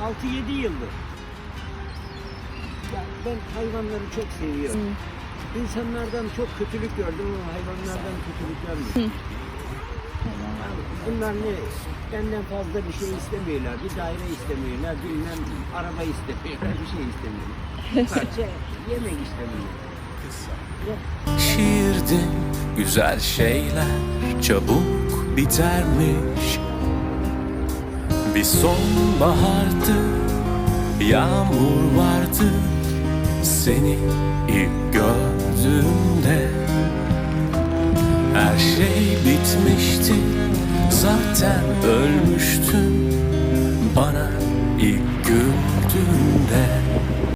6-7 yıldır. Ya ben hayvanları çok seviyorum. İnsanlardan çok kötülük gördüm ama hayvanlardan kötülük görmedim. Yani bunlar ne? Benden fazla bir şey istemiyorlar. Bir daire istemiyorlar. Bilmem araba istemiyorlar. Bir şey istemiyorlar. Bir parça yemek istemiyorlar. Şiirde güzel şeyler çabuk bitermiş. Bir sonbahardı, yağmur vardı seni ilk gördüğümde. Her şey bitmişti, zaten ölmüştüm.